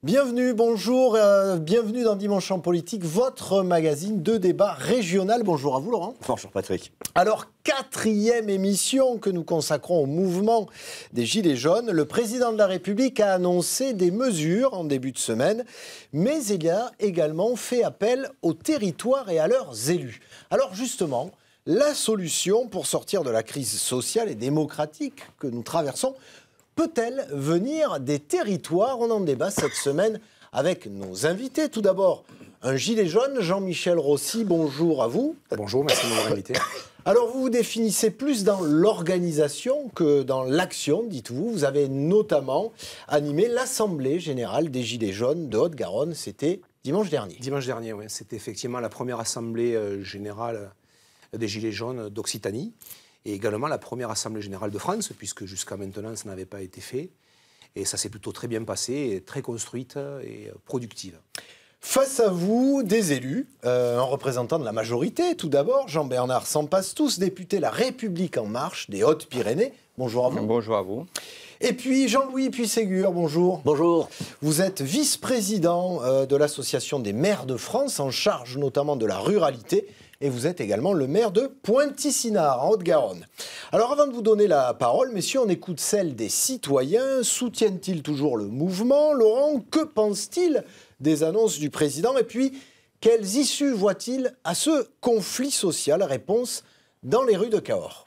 Bienvenue, bonjour, bienvenue dans Dimanche en politique, votre magazine de débat régional. Bonjour à vous Laurent. Bonjour Patrick. Alors, 4e émission que nous consacrons au mouvement des Gilets jaunes. Le président de la République a annoncé des mesures en début de semaine, mais il a également fait appel aux territoires et à leurs élus. Alors justement, la solution pour sortir de la crise sociale et démocratique que nous traversons peut-elle venir des territoires? On en débat cette semaine avec nos invités. Tout d'abord, un gilet jaune, Jean-Michel Rossi, bonjour à vous. Bonjour, merci de m'avoir invité. Alors, vous vous définissez plus dans l'organisation que dans l'action, dites-vous. Vous avez notamment animé l'Assemblée générale des Gilets jaunes de Haute-Garonne. C'était dimanche dernier. Dimanche dernier, oui. C'était effectivement la première Assemblée générale des Gilets jaunes d'Occitanie. Et également la première Assemblée générale de France, puisque jusqu'à maintenant, ça n'avait pas été fait. Et ça s'est plutôt très bien passé, très construite et productive. Face à vous, des élus, un représentant de la majorité, tout d'abord, Jean-Bernard Sempastous, député La République En Marche des Hautes-Pyrénées. Bonjour à vous. Bonjour à vous. Et puis Jean-Louis Puységur, bonjour. Bonjour. Vous êtes vice-président de l'Association des maires de France, en charge notamment de la ruralité. Et vous êtes également le maire de Pointy-Sinard, en Haute-Garonne. Alors avant de vous donner la parole, messieurs, on écoute celle des citoyens. Soutiennent-ils toujours le mouvement? Laurent, que pensent-ils des annonces du président? Et puis, quelles issues voient-ils à ce conflit social? Réponse dans les rues de Cahors.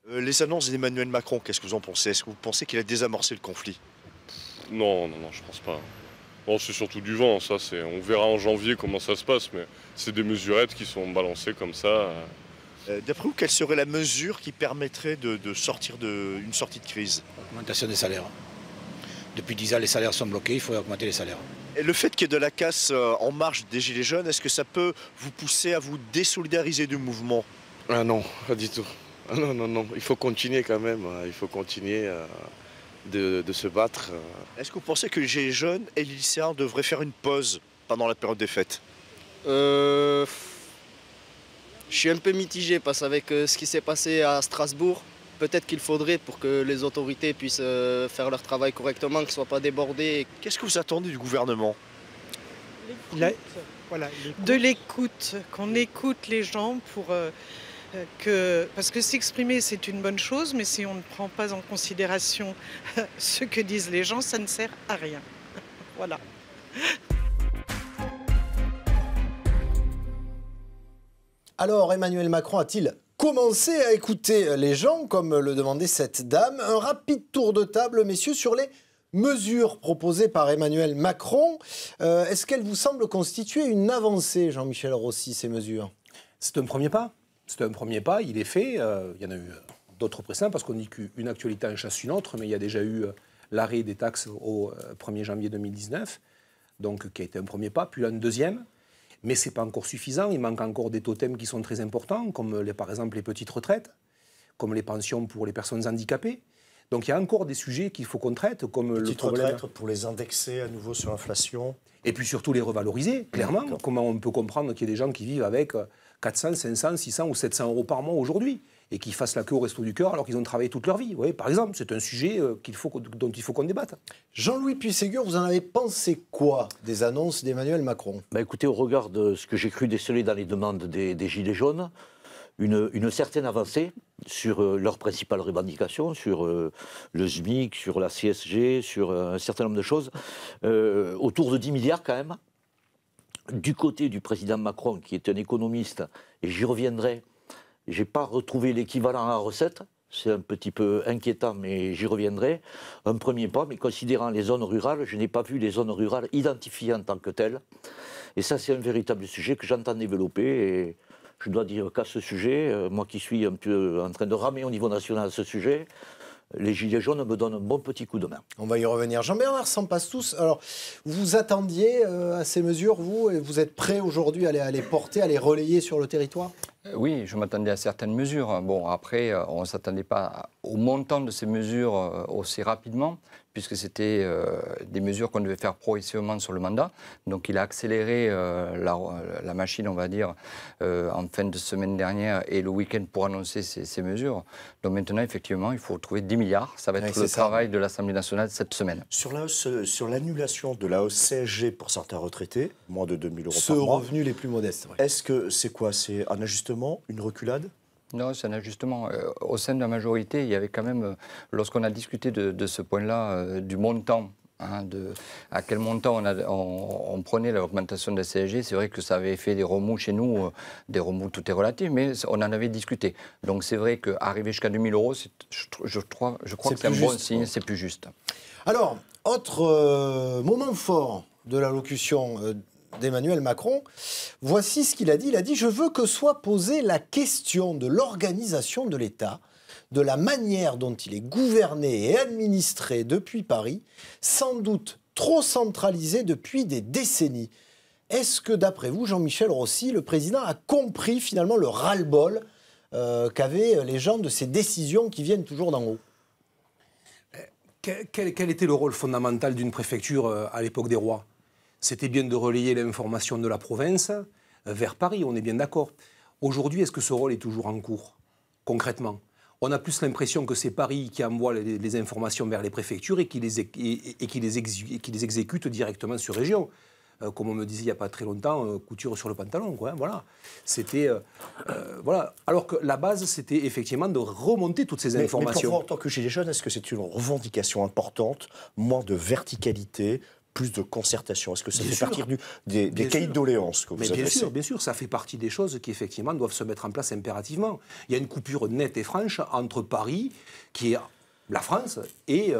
Les annonces d'Emmanuel Macron, qu'est-ce que vous en pensez? Est-ce que vous pensez qu'il a désamorcé le conflit? Non, je pense pas. Bon, c'est surtout du vent, ça. On verra en janvier comment ça se passe, mais c'est des mesurettes qui sont balancées comme ça. D'après vous, quelle serait la mesure qui permettrait de sortir d'une sortie de crise? Augmentation des salaires. Depuis 10 ans, les salaires sont bloqués, il faut augmenter les salaires. Et le fait qu'il y ait de la casse en marge des Gilets jaunes, est-ce que ça peut vous pousser à vous désolidariser du mouvement? Ah non, pas du tout. Ah non, il faut continuer quand même, il faut continuer de se battre. Est-ce que vous pensez que les Gilets jaunes et les lycéens devraient faire une pause pendant la période des fêtes? Je suis un peu mitigé parce qu'avec ce qui s'est passé à Strasbourg, peut-être qu'il faudrait pour que les autorités puissent faire leur travail correctement, qu'ils ne soient pas débordés. Qu'est-ce que vous attendez du gouvernement? De l'écoute, qu'on écoute les gens pour parce que s'exprimer c'est une bonne chose, mais si on ne prend pas en considération ce que disent les gens, ça ne sert à rien. Voilà. Alors, Emmanuel Macron a-t-il commencé à écouter les gens, comme le demandait cette dame? Un rapide tour de table, messieurs, sur les mesures proposées par Emmanuel Macron. Est-ce qu'elles vous semblent constituer une avancée, Jean-Michel Rossi, ces mesures? C'est un premier pas. C'est un premier pas, il est fait. Il y en a eu d'autres précédents, parce qu'on dit qu'une actualité en chasse une autre, mais il y a déjà eu l'arrêt des taxes au 1er janvier 2019, donc qui a été un premier pas, puis là un deuxième. Mais ce n'est pas encore suffisant, il manque encore des totems qui sont très importants, comme par exemple les petites retraites, comme les pensions pour les personnes handicapées. Donc il y a encore des sujets qu'il faut qu'on traite, comme le problème... Retraites pour les indexer à nouveau sur l'inflation. Et puis surtout les revaloriser, clairement. Comment on peut comprendre qu'il y ait des gens qui vivent avec 400, 500, 600 ou 700 euros par mois aujourd'hui et qui fassent la queue au Resto du Cœur alors qu'ils ont travaillé toute leur vie? Oui, par exemple, c'est un sujet dont il faut qu'on débatte. Jean-Louis Puységur, vous en avez pensé quoi des annonces d'Emmanuel Macron? Écoutez, au regard de ce que j'ai cru déceler dans les demandes des Gilets jaunes, une certaine avancée sur leurs principales revendications, sur le SMIC, sur la CSG, sur un certain nombre de choses, autour de 10 milliards quand même. Du côté du président Macron, qui est un économiste, et j'y reviendrai, je n'ai pas retrouvé l'équivalent à la recette, c'est un petit peu inquiétant, mais j'y reviendrai. Un premier pas, mais considérant les zones rurales, je n'ai pas vu les zones rurales identifiées en tant que telles. Et ça, c'est un véritable sujet que j'entends développer. Et je dois dire qu'à ce sujet, moi qui suis un peu en train de ramer au niveau national à ce sujet, les Gilets jaunes me donnent un bon petit coup de main. On va y revenir. Jean-Bernard Sempastous, alors vous attendiez à ces mesures, vous, et vous êtes prêt aujourd'hui à les porter, à les relayer sur le territoire? Oui, je m'attendais à certaines mesures. Bon, après, on ne s'attendait pas au montant de ces mesures aussi rapidement, puisque c'était des mesures qu'on devait faire progressivement sur le mandat. Donc il a accéléré la machine, on va dire, en fin de semaine dernière et le week-end pour annoncer ces mesures. Donc maintenant, effectivement, il faut trouver 10 milliards. Ça va être le travail de l'Assemblée nationale cette semaine. Sur l'annulation de la hausse CSG pour certains retraités, moins de 2 000 euros Ceux par mois. aux revenus les plus modestes. Ouais. Est-ce que c'est quoi? C'est un ajustement, une reculade? Non, c'est un ajustement. Au sein de la majorité, il y avait quand même, lorsqu'on a discuté de ce point-là, du montant, à quel montant on prenait l'augmentation de la CSG, c'est vrai que ça avait fait des remous chez nous, des remous, tout est relatif, mais on en avait discuté. Donc c'est vrai qu'arriver jusqu'à 2 000 euros, je crois que c'est un bon signe, c'est plus juste. Alors, autre moment fort de l'allocution d'Emmanuel Macron, voici ce qu'il a dit. Il a dit « Je veux que soit posée la question de l'organisation de l'État, de la manière dont il est gouverné et administré depuis Paris, sans doute trop centralisé depuis des décennies. » Est-ce que, d'après vous, Jean-Michel Rossi, le président a compris finalement le ras-le-bol qu'avaient les gens de ces décisions qui viennent toujours d'en haut? Quel était le rôle fondamental d'une préfecture à l'époque des rois? C'était bien de relayer l'information de la province vers Paris, on est bien d'accord. Aujourd'hui, est-ce que ce rôle est toujours en cours, concrètement? On a plus l'impression que c'est Paris qui envoie les informations vers les préfectures et qui les exécute directement sur région. Comme on me disait il n'y a pas très longtemps, couture sur le pantalon, quoi, voilà. C'était, voilà. Alors que la base, c'était effectivement de remonter toutes ces informations. Mais pour vous, en tant que Gilets jaunes, est-ce que c'est une revendication importante, moins de verticalité, plus de concertation? Est-ce que ça fait partie des cahiers de doléances que vous adressez? Bien sûr, ça fait partie des choses qui effectivement doivent se mettre en place impérativement. Il y a une coupure nette et franche entre Paris, qui est la France, et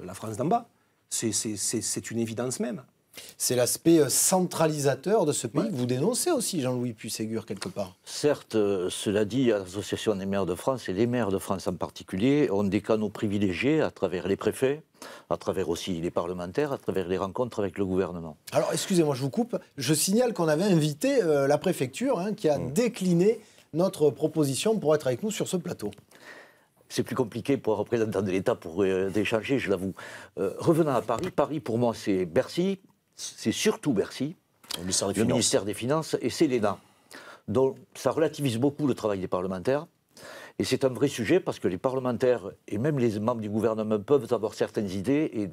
la France d'en bas. C'est une évidence même. C'est l'aspect centralisateur de ce pays que vous dénoncez aussi, Jean-Louis Puy-Ségur, quelque part. Certes, cela dit, l'Association des maires de France, et les maires de France en particulier, ont des canaux privilégiés à travers les préfets, à travers aussi les parlementaires, à travers les rencontres avec le gouvernement. Alors, excusez-moi, je vous coupe. Je signale qu'on avait invité la préfecture qui a décliné notre proposition pour être avec nous sur ce plateau. C'est plus compliqué pour un représentant de l'État pour d'échanger, je l'avoue. Revenant à Paris, Paris pour moi c'est Bercy, c'est surtout Bercy, le ministère des Finances et c'est l'ENA. Donc ça relativise beaucoup le travail des parlementaires. Et c'est un vrai sujet parce que les parlementaires et même les membres du gouvernement peuvent avoir certaines idées et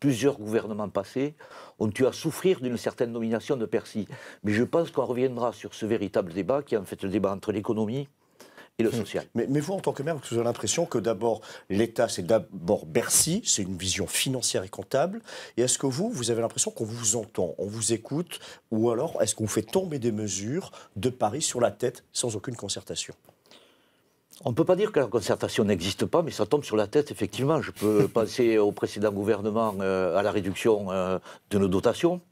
plusieurs gouvernements passés ont eu à souffrir d'une certaine nomination de Bercy. Mais je pense qu'on reviendra sur ce véritable débat qui est en fait le débat entre l'économie et le social. Mais vous, en tant que maire, vous avez l'impression que d'abord, l'État, c'est d'abord Bercy, c'est une vision financière et comptable. Et est-ce que vous avez l'impression qu'on vous entend, on vous écoute, ou alors est-ce qu'on vous fait tomber des mesures de Paris sur la tête sans aucune concertation? On ne peut pas dire que la concertation n'existe pas, mais ça tombe sur la tête, effectivement. Je peux penser au précédent gouvernement à la réduction de nos dotations.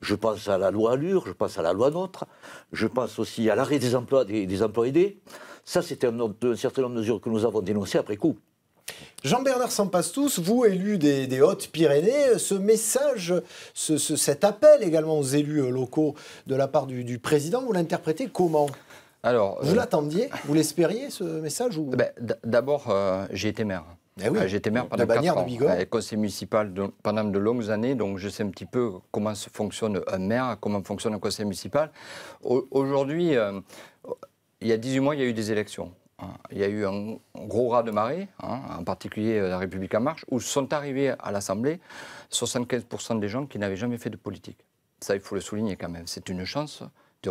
Je pense à la loi Allure, je pense à la loi NOTRe. Je pense aussi à l'arrêt des emplois aidés. Ça, c'était un certain nombre de mesures que nous avons dénoncées après coup. Jean-Bernard Sempastous, vous, élu des Hautes-Pyrénées, ce message, cet appel également aux élus locaux de la part du président, vous l'interprétez comment? Alors, vous l'attendiez? Vous l'espériez, ce message ou... D'abord, j'ai été maire. Eh oui, j'ai été maire pendant 4 ans, conseiller municipal pendant de longues années, donc je sais un petit peu comment fonctionne un maire, comment fonctionne un conseil municipal. Aujourd'hui, il y a 18 mois, il y a eu des élections. Il y a eu un gros raz de marée, en particulier La République En Marche, où sont arrivés à l'Assemblée 75% des gens qui n'avaient jamais fait de politique. Ça, il faut le souligner quand même. C'est une chance.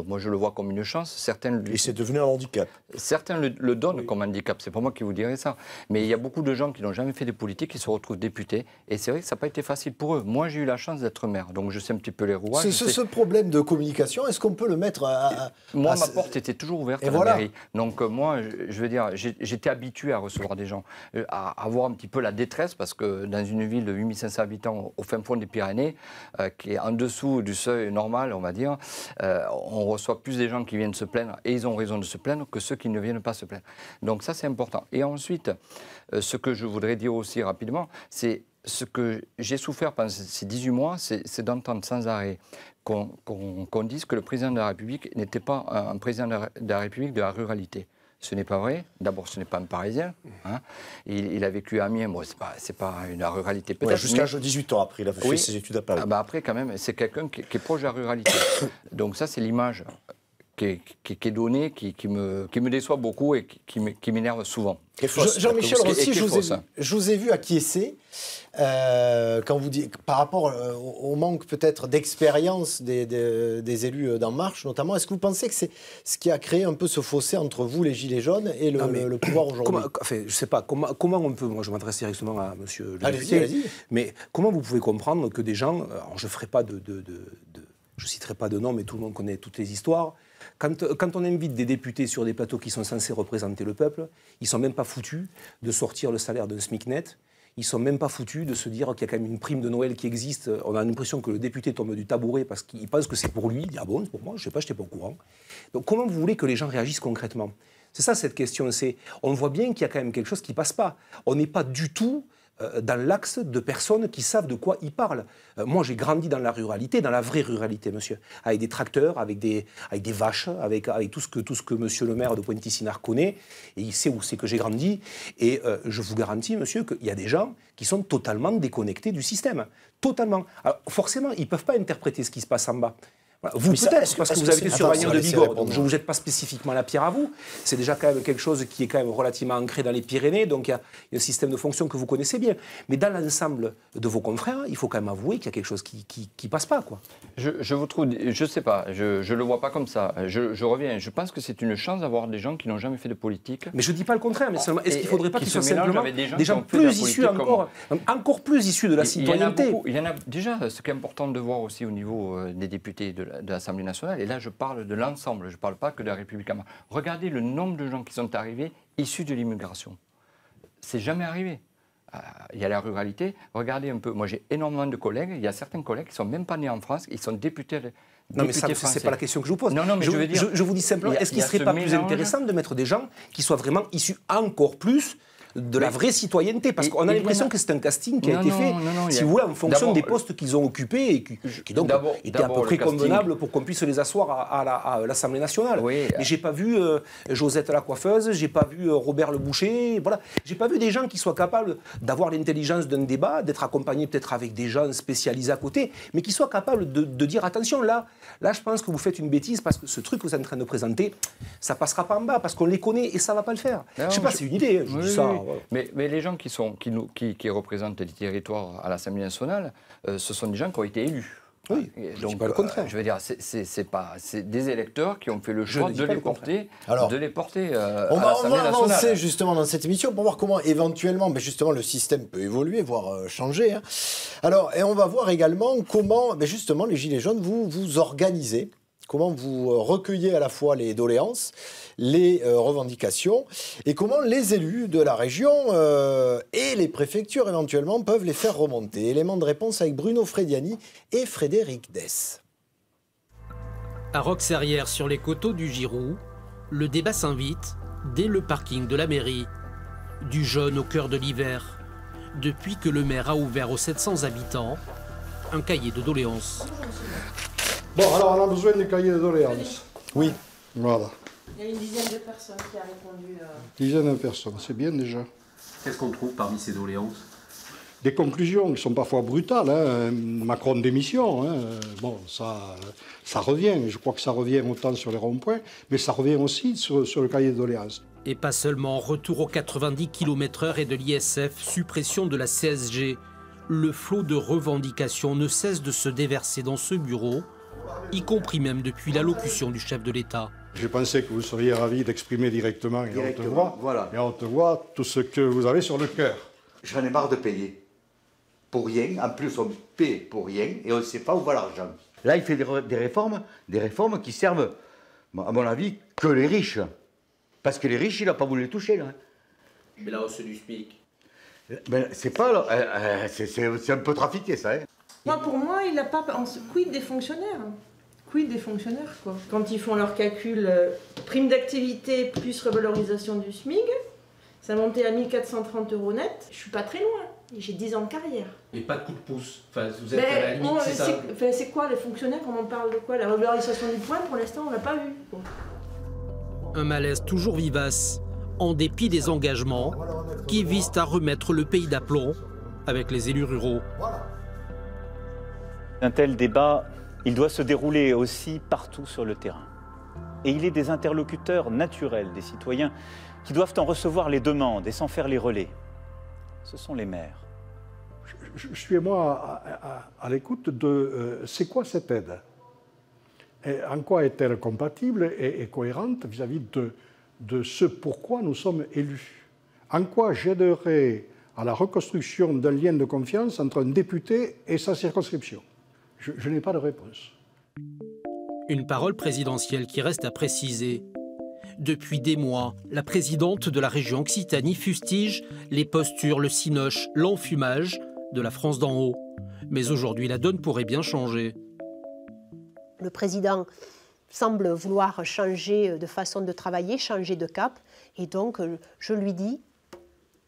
Moi, je le vois comme une chance. Et c'est devenu un handicap. Certains le donnent comme handicap. C'est pas moi qui vous dirais ça. Mais il y a beaucoup de gens qui n'ont jamais fait de politique qui se retrouvent députés. Et c'est vrai que ça n'a pas été facile pour eux. Moi, j'ai eu la chance d'être maire. Donc, je sais un petit peu les rouages. Ce problème de communication, est-ce qu'on peut le mettre Moi, ma porte était toujours ouverte à la mairie. Donc, moi, je veux dire, j'étais habitué à recevoir des gens, à avoir un petit peu la détresse, parce que dans une ville de 8500 habitants au fin fond des Pyrénées, qui est en dessous du seuil normal, on va dire, on reçoit plus des gens qui viennent se plaindre, et ils ont raison de se plaindre, que ceux qui ne viennent pas se plaindre. Donc ça, c'est important. Et ensuite, ce que je voudrais dire aussi rapidement, c'est ce que j'ai souffert pendant ces 18 mois, c'est d'entendre sans arrêt qu'on dise que le président de la République n'était pas un président de la République de la ruralité. Ce n'est pas vrai. D'abord, ce n'est pas un Parisien. Hein. Il a vécu à Amiens. Bon, c'est pas une ruralité peut-être. Jusqu'à l'âge de 18 ans après, il a fait ses études à Paris. Après, quand même, c'est quelqu'un qui est proche de la ruralité. Donc ça, c'est l'image qui est donnée, qui me déçoit beaucoup et qui m'énerve souvent. Jean-Michel Rossi, je vous ai vu acquiescer quand vous dites, par rapport au manque peut-être d'expérience des élus d'En Marche notamment. Est-ce que vous pensez que c'est ce qui a créé un peu ce fossé entre vous, les Gilets jaunes, et le pouvoir aujourd'hui? Enfin, je ne sais pas, comment on peut, moi je m'adresse directement à M. Allez-y. Mais comment vous pouvez comprendre que des gens, alors je ne citerai pas de nom, mais tout le monde connaît toutes les histoires. Quand on invite des députés sur des plateaux qui sont censés représenter le peuple, ils ne sont même pas foutus de sortir le salaire d'un SMIC net. Ils ne sont même pas foutus de se dire qu'il y a quand même une prime de Noël qui existe. On a l'impression que le député tombe du tabouret parce qu'il pense que c'est pour lui. Il dit « Ah bon, c'est pour moi, je ne sais pas, je n'étais pas au courant ». Donc comment vous voulez que les gens réagissent concrètement? C'est ça cette question. On voit bien qu'il y a quand même quelque chose qui ne passe pas. On n'est pas du tout dans l'axe de personnes qui savent de quoi ils parlent. Moi, j'ai grandi dans la ruralité, dans la vraie ruralité, monsieur, avec des tracteurs, avec des vaches, avec tout ce que monsieur le maire de Pointe-Issinard connaît, et il sait où c'est que j'ai grandi. Et je vous garantis, monsieur, qu'il y a des gens qui sont totalement déconnectés du système. Totalement. Alors, forcément, ils ne peuvent pas interpréter ce qui se passe en bas. Vous peut-être, parce que vous avez été surveillant de Bigorre, donc je ne vous jette pas spécifiquement la pierre à vous. C'est déjà quand même quelque chose qui est quand même relativement ancré dans les Pyrénées, donc il y a un système de fonction que vous connaissez bien. Mais dans l'ensemble de vos confrères, il faut quand même avouer qu'il y a quelque chose qui passe pas, quoi. Je vous trouve, je sais pas, je le vois pas comme ça. Je reviens, je pense que c'est une chance d'avoir des gens qui n'ont jamais fait de politique. Mais je dis pas le contraire, mais seulement, est-ce qu'il faudrait pas qu'ils soient simplement des gens plus issus encore plus issus de la citoyenneté? Il y en a déjà, ce qui est important de voir aussi au niveau des députés de l'Assemblée nationale, et là je parle de l'ensemble, je ne parle pas que de la République en marche. Regardez le nombre de gens qui sont arrivés issus de l'immigration. C'est jamais arrivé. Il y a la ruralité, regardez un peu, moi j'ai énormément de collègues, il y a certains collègues qui ne sont même pas nés en France, ils sont députés. Non, mais ça, c'est pas la question que je vous pose. Non, mais je vous dis simplement, est-ce qu'il ne serait pas plus intéressant de mettre des gens qui soient vraiment issus encore plus de la vraie citoyenneté, parce qu'on a l'impression que c'est un casting qui a été fait, si vous voulez, en fonction des postes qu'ils ont occupés et qui donc étaient à peu près convenables pour qu'on puisse les asseoir à l'Assemblée nationale. Oui. Et j'ai pas vu Josette la coiffeuse, j'ai pas vu Robert le boucher, voilà. J'ai pas vu des gens qui soient capables d'avoir l'intelligence d'un débat, d'être accompagnés peut-être avec des gens spécialisés à côté, mais qui soient capables de dire attention, là je pense que vous faites une bêtise parce que ce truc que vous êtes en train de présenter, ça passera pas en bas parce qu'on les connaît et ça va pas le faire. Je sais pas, c'est une idée, je dis ça. Mais les gens qui représentent les territoires à l'Assemblée nationale, ce sont des gens qui ont été élus. Oui, donc pas le contraire. Je veux dire, c'est des électeurs qui ont fait le choix de les porter à l'Assemblée nationale. On va avancer justement dans cette émission pour voir comment éventuellement, justement, le système peut évoluer, voire changer. Hein. Alors, et on va voir également comment, justement, les Gilets jaunes, vous organisez. Comment vous recueillez à la fois les doléances, les revendications, et comment les élus de la région et les préfectures éventuellement peuvent les faire remonter. Élément de réponse avec Bruno Frediani et Frédéric Dess. À Roxarrière, sur les coteaux du Giroux, le débat s'invite dès le parking de la mairie. Du jaune au cœur de l'hiver, depuis que le maire a ouvert aux 700 habitants un cahier de doléances. Bon, alors on a besoin du cahier de doléances. Oui. Voilà. Il y a une dizaine de personnes qui a répondu. Dizaine de personnes, c'est bien déjà. Qu'est-ce qu'on trouve parmi ces doléances? Des conclusions qui sont parfois brutales. Hein. Macron démission. Hein. Bon, ça revient. Je crois que ça revient autant sur les ronds-points, mais ça revient aussi sur le cahier de doléances. Et pas seulement, retour aux 90 km/h et de l'ISF, suppression de la CSG. Le flot de revendications ne cesse de se déverser dans ce bureau, y compris même depuis l'allocution du chef de l'État. J'ai pensé que vous seriez ravis d'exprimer directement et en haute voix tout ce que vous avez sur le cœur. J'en ai marre de payer. Pour rien. En plus, on paie pour rien et on ne sait pas où va l'argent. Là, il fait des réformes qui servent, à mon avis, que les riches. Parce que les riches, il n'a pas voulu les toucher. Là. Mais la hausse du SMIC. Ben, c'est pas... c'est un peu trafiqué, ça. Hein. Moi, pour moi, il n'a pas... Quid des fonctionnaires? Quid des fonctionnaires, quoi? Quand ils font leur calcul, prime d'activité plus revalorisation du SMIC, ça montait à 1 430 € net. Je suis pas très loin. J'ai 10 ans de carrière. Et pas de coup de pouce. Enfin, vous êtes à la limite, c'est ça. C'est quoi les fonctionnaires? On en parle de quoi? La revalorisation du point, pour l'instant, on l'a pas eu. Un malaise toujours vivace, en dépit des engagements qui visent à remettre le pays d'aplomb avec les élus ruraux. Un tel débat, il doit se dérouler aussi partout sur le terrain. Et il est des interlocuteurs naturels des citoyens qui doivent en recevoir les demandes et s'en faire les relais. Ce sont les maires. Je suis, moi, à l'écoute de c'est quoi cette aide? Et en quoi est-elle compatible et cohérente vis-à-vis de ce pourquoi nous sommes élus? En quoi j'aiderai à la reconstruction d'un lien de confiance entre un député et sa circonscription? Je n'ai pas de réponse. Une parole présidentielle qui reste à préciser. Depuis des mois, la présidente de la région Occitanie fustige les postures, le cinoche, l'enfumage de la France d'en haut. Mais aujourd'hui, la donne pourrait bien changer. Le président semble vouloir changer de façon de travailler, changer de cap. Et donc, je lui dis,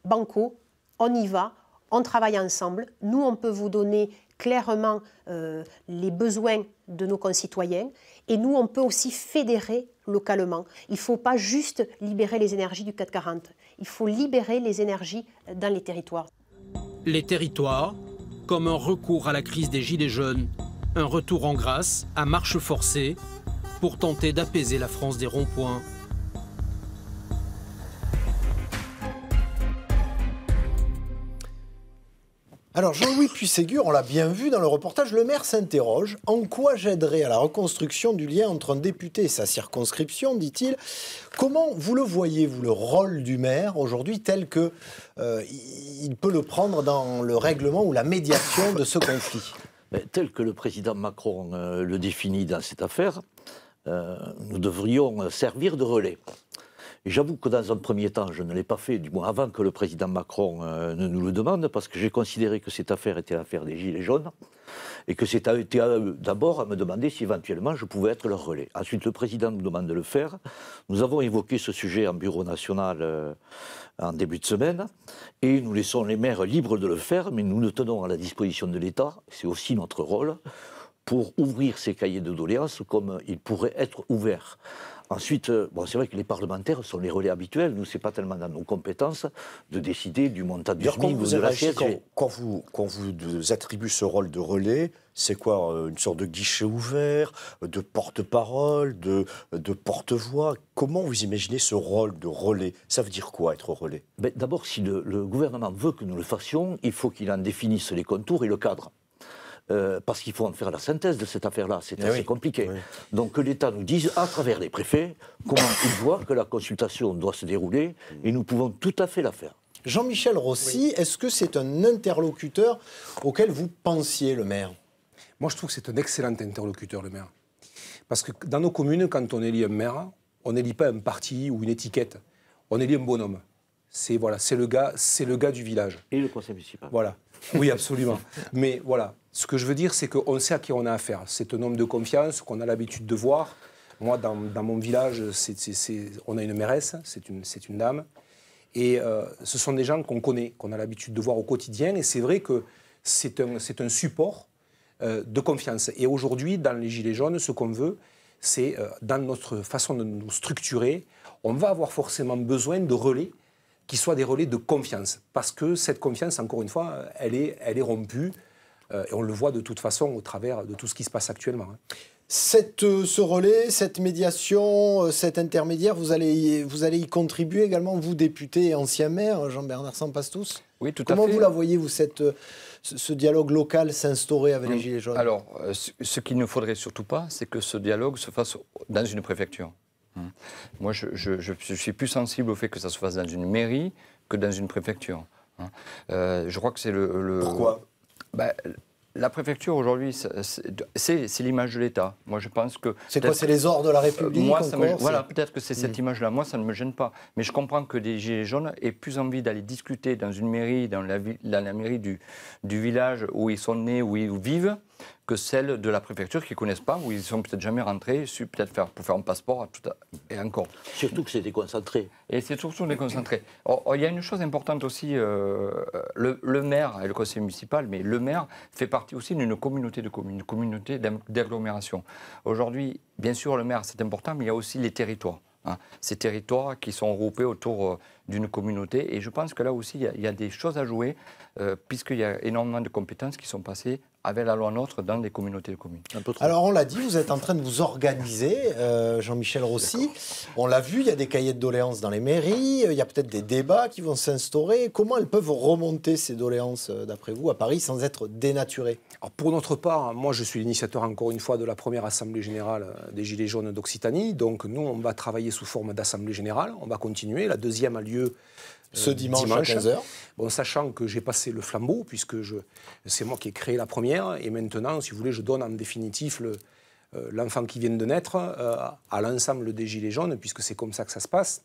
banco, on y va, on travaille ensemble. Nous, on peut vous donner clairement les besoins de nos concitoyens. Et nous, on peut aussi fédérer localement. Il ne faut pas juste libérer les énergies du 440. Il faut libérer les énergies dans les territoires. Les territoires, comme un recours à la crise des Gilets jaunes. Un retour en grâce, à marche forcée, pour tenter d'apaiser la France des ronds-points. Alors Jean-Louis Puységur, on l'a bien vu dans le reportage, le maire s'interroge. En quoi j'aiderai à la reconstruction du lien entre un député et sa circonscription, dit-il. Comment vous le voyez, vous, le rôle du maire aujourd'hui tel que il peut le prendre dans le règlement ou la médiation de ce conflit? Tel que le président Macron le définit dans cette affaire, nous devrions servir de relais. Et j'avoue que dans un premier temps, je ne l'ai pas fait, du moins avant que le président Macron ne nous le demande, parce que j'ai considéré que cette affaire était l'affaire des Gilets jaunes, et que c'était à eux d'abord à me demander si éventuellement je pouvais être leur relais. Ensuite, le président nous demande de le faire. Nous avons évoqué ce sujet en bureau national en début de semaine, et nous laissons les maires libres de le faire, mais nous le tenons à la disposition de l'État, c'est aussi notre rôle, pour ouvrir ces cahiers de doléances comme ils pourraient être ouverts. Ensuite, bon, c'est vrai que les parlementaires sont les relais habituels. Nous, ce n'est pas tellement dans nos compétences de décider du montant du SMIC ou de la CSG. Quand vous attribuez ce rôle de relais, c'est quoi? Une sorte de guichet ouvert, de porte-parole, de porte-voix? Comment vous imaginez ce rôle de relais? Ça veut dire quoi, être relais? D'abord, si le gouvernement veut que nous le fassions, il faut qu'il en définisse les contours et le cadre. Parce qu'il faut en faire la synthèse de cette affaire-là, c'est assez compliqué. Oui. Donc que l'État nous dise, à travers les préfets, comment il voit que la consultation doit se dérouler, et nous pouvons tout à fait la faire. Jean-Michel Rossi, est-ce que c'est un interlocuteur auquel vous pensiez, le maire? Moi, je trouve que c'est un excellent interlocuteur, le maire. Parce que dans nos communes, quand on élit un maire, on n'élit pas un parti ou une étiquette, on élit un bonhomme. C'est le gars du village. Et le conseil municipal. Voilà. Oui, absolument. Mais voilà, ce que je veux dire, c'est qu'on sait à qui on a affaire. C'est un homme de confiance qu'on a l'habitude de voir. Moi, dans mon village, on a une mairesse, c'est une dame. Et ce sont des gens qu'on connaît, qu'on a l'habitude de voir au quotidien. Et c'est vrai que c'est un support de confiance. Et aujourd'hui, dans les Gilets jaunes, ce qu'on veut, c'est, dans notre façon de nous structurer, on va avoir forcément besoin de relais qui soient des relais de confiance. Parce que cette confiance, encore une fois, elle est rompue. Et on le voit de toute façon au travers de tout ce qui se passe actuellement. Ce relais, cette médiation, cet intermédiaire, vous allez y contribuer également, vous, député et ancien maire, Jean-Bernard Sempastous? Oui, tout à fait. Comment vous la voyez, vous, ce dialogue local s'instaurer avec les Gilets jaunes? Alors, ce qu'il ne faudrait surtout pas, c'est que ce dialogue se fasse dans une préfecture. Moi, je suis plus sensible au fait que ça se fasse dans une mairie que dans une préfecture. Je crois que c'est Pourquoi? La préfecture, aujourd'hui, c'est l'image de l'État. Moi, je pense que... C'est quoi? C'est les ordres de la République? Voilà, peut-être que c'est cette image-là. Moi, ça ne me gêne pas. Mais je comprends que des Gilets jaunes aient plus envie d'aller discuter dans une mairie, dans la mairie du village où ils sont nés, où ils vivent, que celle de la préfecture qu'ils ne connaissent pas, où ils ne sont peut-être jamais rentrés, peut-être pour faire un passeport, et encore. Surtout que c'est déconcentré. Et c'est surtout déconcentré. Il y a une chose importante aussi, le maire et le conseil municipal, mais le maire fait partie aussi d'une communauté de communes, une communauté d'agglomération. Aujourd'hui, bien sûr, le maire, c'est important, mais il y a aussi les territoires. Hein. Ces territoires qui sont regroupés autour d'une communauté. Et je pense que là aussi, il y a des choses à jouer, puisqu'il y a énormément de compétences qui sont passées avec la loi NOTRe dans des communautés de communes. Alors on l'a dit, vous êtes en train de vous organiser, Jean-Michel Rossi. On l'a vu, il y a des cahiers de doléances dans les mairies, il y a peut-être des débats qui vont s'instaurer. Comment elles peuvent remonter ces doléances, d'après vous, à Paris, sans être dénaturées? Alors pour notre part, moi je suis l'initiateur encore une fois de la première Assemblée Générale des Gilets jaunes d'Occitanie. Donc nous, on va travailler sous forme d'Assemblée Générale, on va continuer. La deuxième a lieu ce dimanche à 15h. Bon, sachant que j'ai passé le flambeau, puisque c'est moi qui ai créé la première, et maintenant, si vous voulez, je donne en définitif l'enfant qui vient de naître à l'ensemble des Gilets jaunes, puisque c'est comme ça que ça se passe.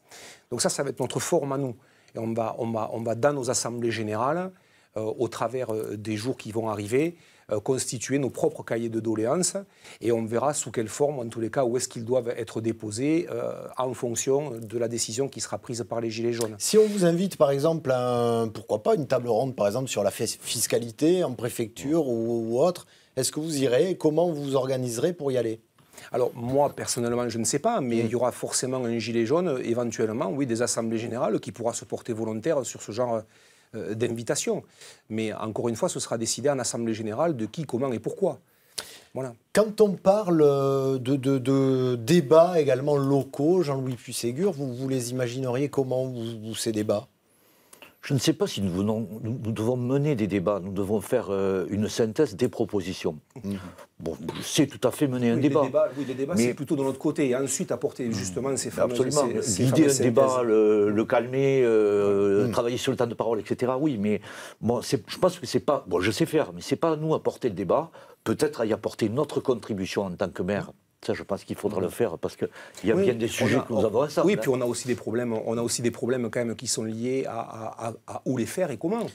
Donc ça va être notre forme à nous. Et on va dans nos assemblées générales, au travers des jours qui vont arriver, constituer nos propres cahiers de doléances et on verra sous quelle forme, en tous les cas, où est-ce qu'ils doivent être déposés en fonction de la décision qui sera prise par les Gilets jaunes. Si on vous invite, par exemple, pourquoi pas une table ronde, par exemple, sur la fiscalité en préfecture ou autre, est-ce que vous irez? Comment vous vous organiserez pour y aller? Alors moi, personnellement, je ne sais pas, mais il y aura forcément un gilet jaune, éventuellement, oui, des assemblées générales qui pourra se porter volontaire sur ce genre d'invitation. Mais encore une fois, ce sera décidé en assemblée générale de qui, comment et pourquoi. Voilà. Quand on parle de débats également locaux, Jean-Louis Puisségur, vous les imagineriez comment, ces débats? Je ne sais pas si nous devons mener des débats, nous devons faire une synthèse des propositions. Bon, c'est tout à fait mener un débat. Les débats, c'est plutôt de notre côte et ensuite apporter justement ces fameuses... Absolument. L'idée d'un débat, le calmer, travailler sur le temps de parole, etc. Oui, mais bon, je pense que c'est pas... Bon, je sais faire, mais c'est pas à nous à porter le débat. Peut-être à y apporter notre contribution en tant que maire. Ça, je pense qu'il faudra le faire parce qu'il y a bien des sujets que nous avons ensemble. Oui, puis on a aussi des problèmes quand même qui sont liés à où les faire et comment.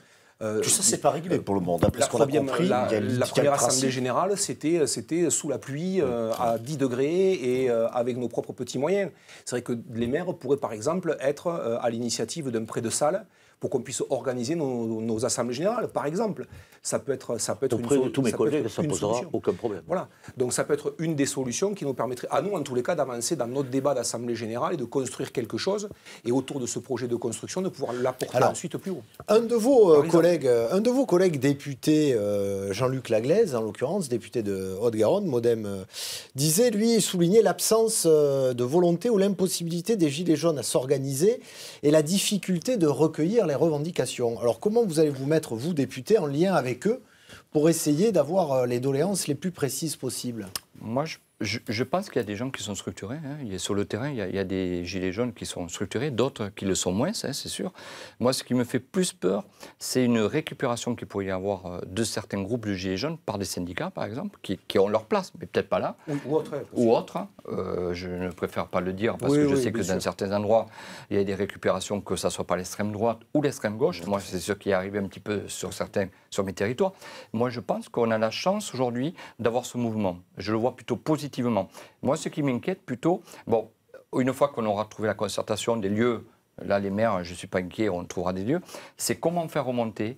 Tout ça, c'est pas réglé pour le moment. D'après ce qu'on a compris, la première Assemblée Générale, c'était sous la pluie, à 10 degrés et avec nos propres petits moyens. C'est vrai que les maires pourraient, par exemple, être à l'initiative d'un prêt de salle pour qu'on puisse organiser nos assemblées générales, par exemple. Ça peut être auprès de tous mes collègues, ça ne posera aucun problème. Voilà. Donc ça peut être une des solutions qui nous permettrait, à nous en tous les cas, d'avancer dans notre débat d'assemblée générale et de construire quelque chose, et autour de ce projet de construction, de pouvoir l'apporter ensuite plus haut. Un de vos collègues députés, Jean-Luc Laglaise, en l'occurrence, député de Haute-Garonne, Modem, disait, lui, souligner l'absence de volonté ou l'impossibilité des Gilets jaunes à s'organiser et la difficulté de recueillir les revendications. Alors comment vous allez vous mettre, vous, député, en lien avec eux pour essayer d'avoir les doléances les plus précises possibles? Moi, je pense qu'il y a des gens qui sont structurés. Hein. Sur le terrain, il y a des gilets jaunes qui sont structurés, d'autres qui le sont moins, hein, c'est sûr. Moi, ce qui me fait plus peur, c'est une récupération qu'il pourrait y avoir de certains groupes de gilets jaunes par des syndicats, par exemple, qui ont leur place, mais peut-être pas là. Ou autres. Hein. Je ne préfère pas le dire, parce que je sais que dans certains endroits, il y a des récupérations, que ce soit par l'extrême droite ou l'extrême gauche. Moi, c'est ce qui est arrivé un petit peu sur mes territoires. Moi, je pense qu'on a la chance aujourd'hui d'avoir ce mouvement. Je le vois plutôt positivement. Moi, ce qui m'inquiète plutôt, bon, une fois qu'on aura trouvé la concertation des lieux, là, les maires, je ne suis pas inquiet, on trouvera des lieux, c'est comment faire remonter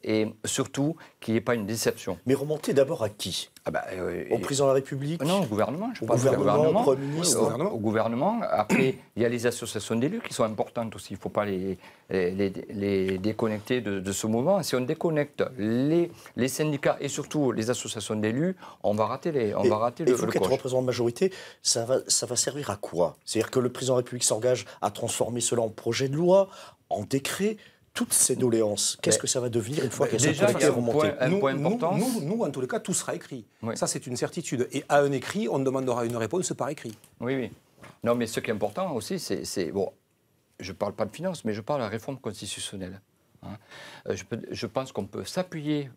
et surtout qu'il n'y ait pas une déception. Mais remonter d'abord à qui? Au président de la République? Non, au gouvernement, je pense. Au Premier ministre. Au gouvernement. Après, il y a les associations d'élus qui sont importantes aussi. Il ne faut pas les déconnecter de ce mouvement. Si on déconnecte les syndicats et surtout les associations d'élus, on va rater le coche. Et vous, qui êtes représentant de majorité, ça va servir à quoi? C'est-à-dire que le président de la République s'engage à transformer cela en projet de loi, en décret. Toutes ces doléances, qu'est-ce que ça va devenir une fois qu'elles sont collectées et remontées? Nous, en tous les cas, tout sera écrit. Oui. Ça, c'est une certitude. Et à un écrit, on demandera une réponse par écrit. Oui. Non, mais ce qui est important aussi, c'est bon, je ne parle pas de finances, mais je parle de la réforme constitutionnelle. Hein. Je pense qu'on peut s'appuyer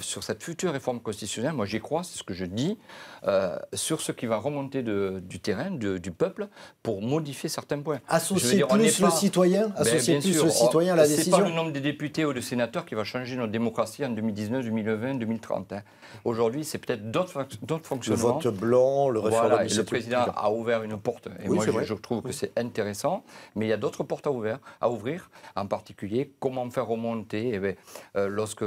sur cette future réforme constitutionnelle, moi j'y crois, c'est ce que je dis, sur ce qui va remonter du terrain, du peuple, pour modifier certains points. Associer plus le citoyen à la décision. Ce n'est pas le nombre de députés ou de sénateurs qui va changer notre démocratie en 2019, 2020, 2030. Hein. Aujourd'hui, c'est peut-être d'autres fonctionnements. Le vote blanc, le référendum. Le président a ouvert une porte, et moi je trouve que c'est intéressant, mais il y a d'autres portes à ouvrir, en particulier comment faire remonter, lorsque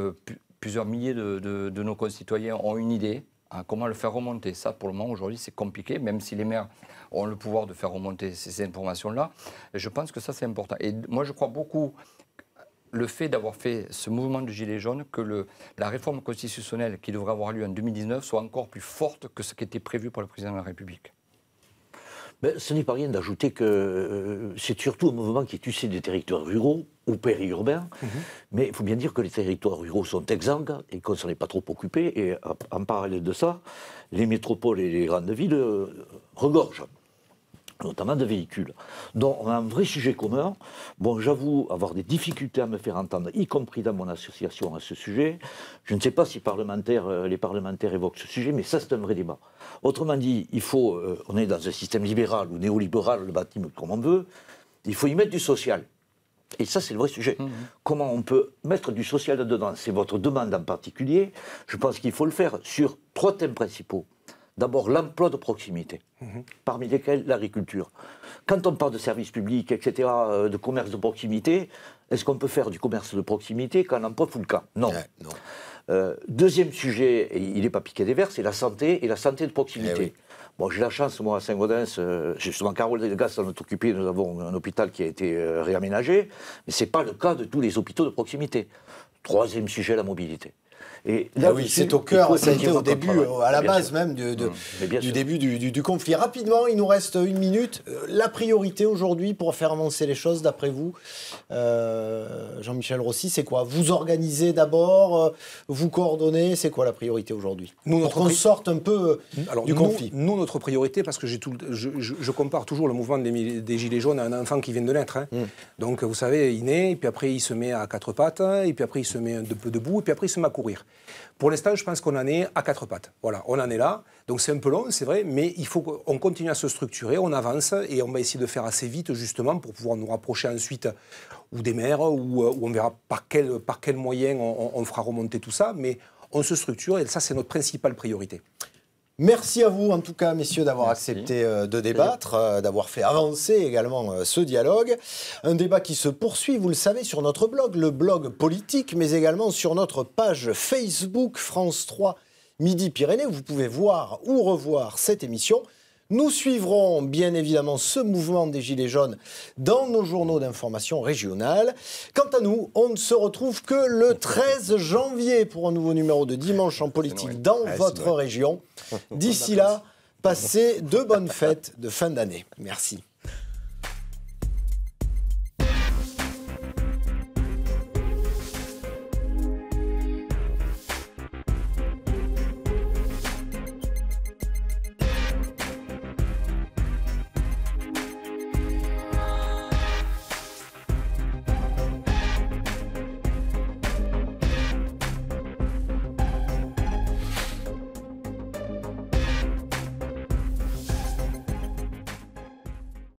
plusieurs milliers de nos concitoyens ont une idée, à comment le faire remonter. Ça, pour le moment, aujourd'hui, c'est compliqué, même si les maires ont le pouvoir de faire remonter ces informations-là. Je pense que ça, c'est important. Et moi, je crois beaucoup le fait d'avoir fait ce mouvement de Gilets jaunes, que la réforme constitutionnelle qui devrait avoir lieu en 2019 soit encore plus forte que ce qui était prévu par le président de la République. Ben, ce n'est pas rien d'ajouter que c'est surtout un mouvement qui est issu des territoires ruraux ou périurbains, mais il faut bien dire que les territoires ruraux sont exsangues et qu'on ne s'en est pas trop occupé, et en parallèle de ça, les métropoles et les grandes villes regorgent, notamment de véhicules. Donc on a un vrai sujet commun. Bon, j'avoue avoir des difficultés à me faire entendre, y compris dans mon association, à ce sujet. Je ne sais pas si les parlementaires évoquent ce sujet, mais ça c'est un vrai débat. Autrement dit, on est dans un système libéral ou néolibéral, le bâtiment comme on veut, il faut y mettre du social. Et ça, c'est le vrai sujet. Comment on peut mettre du social dedans? C'est votre demande en particulier. Je pense qu'il faut le faire sur 3 thèmes principaux. D'abord, l'emploi de proximité, parmi lesquels l'agriculture. Quand on parle de services publics, etc., de commerce de proximité, est-ce qu'on peut faire du commerce de proximité quand l'emploi fout le camp? Non. Non. Deuxième sujet, et il n'est pas piqué des verres, c'est la santé et la santé de proximité. Oui. Bon, j'ai la chance, moi, à Saint-Gaudens, justement, Carole Delgas s'en est occupée, nous avons un hôpital qui a été réaménagé, mais ce n'est pas le cas de tous les hôpitaux de proximité. Troisième sujet, la mobilité. Et là, oui, c'est au cœur, ça a été au début, à la base même du début du conflit. Rapidement, il nous reste 1 minute. La priorité aujourd'hui pour faire avancer les choses, d'après vous, Jean-Michel Rossi, c'est quoi? Vous organisez d'abord, vous coordonnez, c'est quoi la priorité aujourd'hui? Pour qu'on sorte un peu du conflit. Nous, notre priorité, parce que je compare toujours le mouvement des Gilets jaunes à un enfant qui vient de naître. Hein. Donc, vous savez, il naît, et puis après, il se met à 4 pattes, et puis après, il se met un peu debout, et puis après, il se met à courir. Pour l'instant, je pense qu'on en est à 4 pattes. Voilà, on en est là. Donc c'est un peu long, c'est vrai, mais il faut qu'on continue à se structurer, on avance et on va essayer de faire assez vite justement pour pouvoir nous rapprocher ensuite ou des maires, ou on verra par quel moyen on fera remonter tout ça, mais on se structure et ça, c'est notre principale priorité. Merci à vous, en tout cas, messieurs, d'avoir accepté de débattre, d'avoir fait avancer également ce dialogue. Un débat qui se poursuit, vous le savez, sur notre blog, le blog politique, mais également sur notre page Facebook France 3 Midi-Pyrénées. Vous pouvez voir ou revoir cette émission. Nous suivrons bien évidemment ce mouvement des Gilets jaunes dans nos journaux d'information régionales. Quant à nous, on ne se retrouve que le 13 janvier pour un nouveau numéro de Dimanche en politique dans votre région. D'ici là, passez de bonnes fêtes de fin d'année. Merci.